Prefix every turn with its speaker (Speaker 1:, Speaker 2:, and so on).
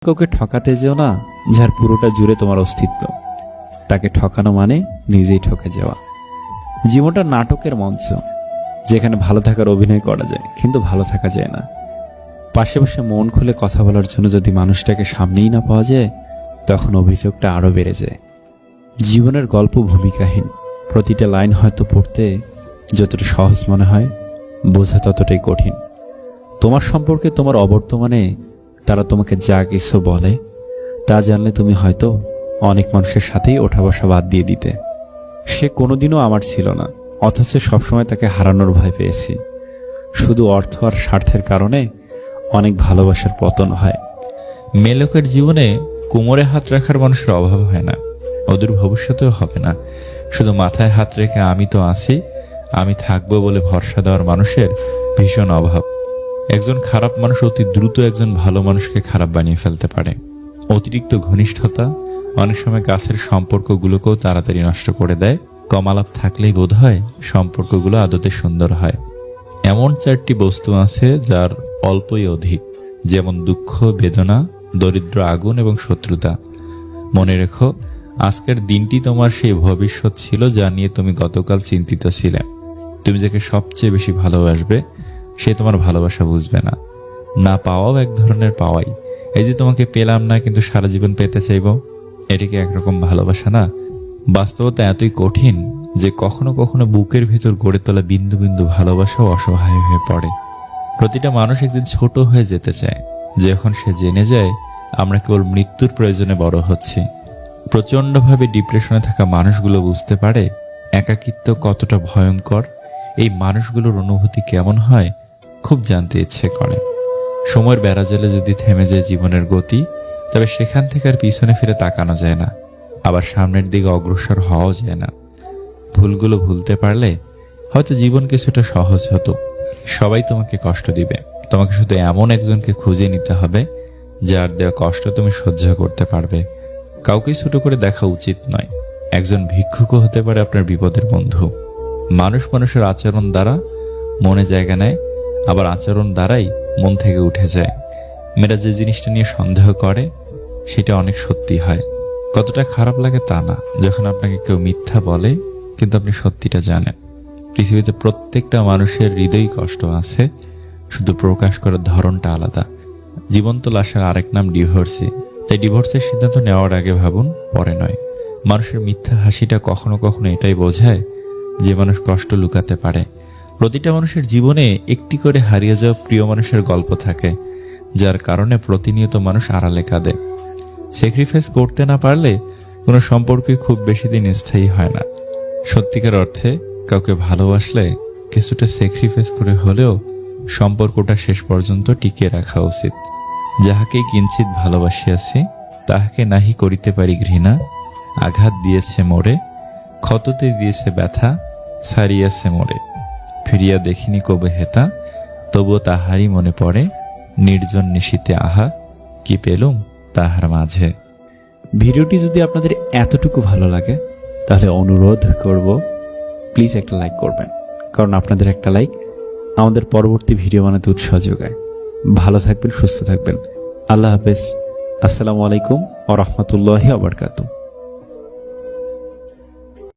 Speaker 1: কাউকে ঠকাতে যেও না যার পুরোটা জুড়ে তোমার অস্তিত্ব। তাকে ঠকানো মানে নিজেই ঠকে যাওয়া। জীবনটা নাটকের মঞ্চ, যেখানে ভালো থাকার অভিনয় করা যায় কিন্তু ভালো থাকা যায় না। পাশে বসে মন খুলে কথা বলার জন্য যদি মানুষটাকে সামনেই না পাওয়া যায়, তখন অভিযোগটা আরও বেড়ে যায়। জীবনের গল্প ভূমিকাহীন, প্রতিটা লাইন হয়তো পড়তে যতটা সহজ মনে হয়, বোঝা ততটাই কঠিন। তোমার সম্পর্কে তোমার অবর্তমানে তারা তোমাকে যা কিছু বলে তা জানলে তুমি হয়তো অনেক মানুষের সাথেই ওঠা বসা বাদ দিয়ে দিতে। সে কোনোদিনও আমার ছিল না, অথচ সবসময় তাকে হারানোর ভয় পেয়েছি। শুধু অর্থ আর স্বার্থের কারণে অনেক ভালোবাসার পতন হয়।
Speaker 2: মেয়ে লোকের জীবনে কোমরে হাত রাখার মানুষের অভাব হয় না, ওদের ভবিষ্যতেও হবে না। শুধু মাথায় হাত রেখে আমি তো আছি, আমি থাকবো বলে ভরসা দেওয়ার মানুষের ভীষণ অভাব। একজন খারাপ মানুষ অতি দ্রুত একজন ভালো মানুষকে খারাপ বানিয়ে ফেলতে পারে। অতিরিক্ত ঘনিষ্ঠতা অনেক সময় কাছের সম্পর্কগুলোকেও তাড়াতাড়ি নষ্ট করে দেয়। কম আলাপ থাকলেই বোধ হয় সম্পর্কগুলো আদতে সুন্দর হয়। এমন 4টি বস্তু আছে যার অল্পই অধিক, যেমন দুঃখ, বেদনা, দরিদ্র, আগুন এবং শত্রুতা। মনে রেখো, আজকের দিনটি তোমার সেই ভবিষ্যৎ ছিল যা নিয়ে তুমি গতকাল চিন্তিত ছিলে। তুমি যাকে সবচেয়ে বেশি ভালোবাসবে সে তোমার ভালোবাসা বুঝবে না। না পাওয়াও এক ধরনের পাওয়াই। এই যে তোমাকে পেলাম না কিন্তু সারা জীবন পেতে চাইব, এটা কি একরকম ভালোবাসা না? বাস্তবতা এতই কঠিন যে কখনো কখনো বুকের ভিতর গড়ে তোলা বিন্দু বিন্দু ভালোবাসাও অসহায় হয়ে পড়ে। প্রতিটা মানুষ একদিন ছোট হয়ে যেতে চায়, যখন সে জেনে যায় আমরা কেবল মৃত্যুর প্রয়োজনে বড় হচ্ছি। প্রচণ্ডভাবে ডিপ্রেশনে থাকা মানুষগুলো বুঝতে পারে একাকিত্ব কতটা ভয়ঙ্কর। এই মানুষগুলোর অনুভূতি কেমন হয় খুব জানতে ইচ্ছে করে। সময়ের বেড়াজালে যদি থেমে যায় জীবনের গতি, তবে সেখান থেকে আর পিছনে ফিরে তাকানো যায় না, আবার সামনের দিকে অগ্রসর হওয়াও যায় না। ভুলগুলো ভুলতে পারলে হয়তো জীবন কিছুটা সহজ হতো। সবাই তোমাকে কষ্ট দিবে, তোমাকে শুধু এমন একজনকে খুঁজে নিতে হবে যার দেওয়া কষ্ট তুমি সহ্য করতে পারবে। কাউকে ছোট করে দেখা উচিত নয়। একজন ভিক্ষুকও হতে পারে আপনার বিপদের বন্ধু। মানুষ মানুষের আচরণ দ্বারা মনে জায়গা নেয়, আবার আচরণ দ্বারাই মন থেকে উঠে যায়। মেয়েরা যে জিনিসটা নিয়ে সন্দেহ করে সেটা অনেক সত্যি হয়। কতটা খারাপ লাগে তা না যখন আপনাকে কেউ মিথ্যা বলে কিন্তু আপনি সত্যিটা জানেন। পৃথিবীতে প্রত্যেকটা মানুষের হৃদয় কষ্ট আছে, শুধু প্রকাশ করার ধরনটা আলাদা। জীবন্ত লাশের আরেক নাম ডিভোর্সি। তাই ডিভোর্সের সিদ্ধান্ত নেওয়ার আগে ভাবুন, পরে নয়। মানুষের মিথ্যা হাসিটা কখনো কখনো এটাই বোঝায় যে মানুষ কষ্ট লুকাতে পারে। প্রতিটা মানুষের জীবনে একটি করে হারিয়ে যাওয়া প্রিয় মানুষের গল্প থাকে, যার কারণে প্রতিনিয়ত মানুষ আড়ালে কাঁদে। স্যাক্রিফাইস করতে না পারলে কোনো সম্পর্কই খুব বেশি দিন স্থায়ী হয় না। সত্যিকার অর্থে কাউকে ভালোবাসলে কিছুটা স্যাক্রিফাইস করে হলেও সম্পর্কটা শেষ পর্যন্ত টিকিয়ে রাখা উচিত। যাহাকেই কিঞ্চিত ভালোবাসিয়াছি তাহাকে নাহি করিতে পারি ঘৃণা। আঘাত দিয়েছে মোরে, ক্ষততে দিয়েছে ব্যথা, ছাড়িয়াছে মোরে। ফিরিয়া দেখিনি কবে হেতা, তবুও তাহারই মনে পড়ে। নির্জন নিশীতে আহা, কি পেলুম তাহার মাঝে।
Speaker 1: ভিডিওটি যদি আপনাদের এতটুকু ভালো লাগে তাহলে অনুরোধ করব, প্লিজ একটা লাইক করবেন, কারণ আপনাদের একটা লাইক আমাদের পরবর্তী ভিডিও বানাতে উৎসাহ যোগায়। ভালো থাকবেন, সুস্থ থাকবেন। আল্লাহ হাফেজ। আসসালামু আলাইকুম ওয়া রাহমাতুল্লাহি ওয়া বারাকাতুহু।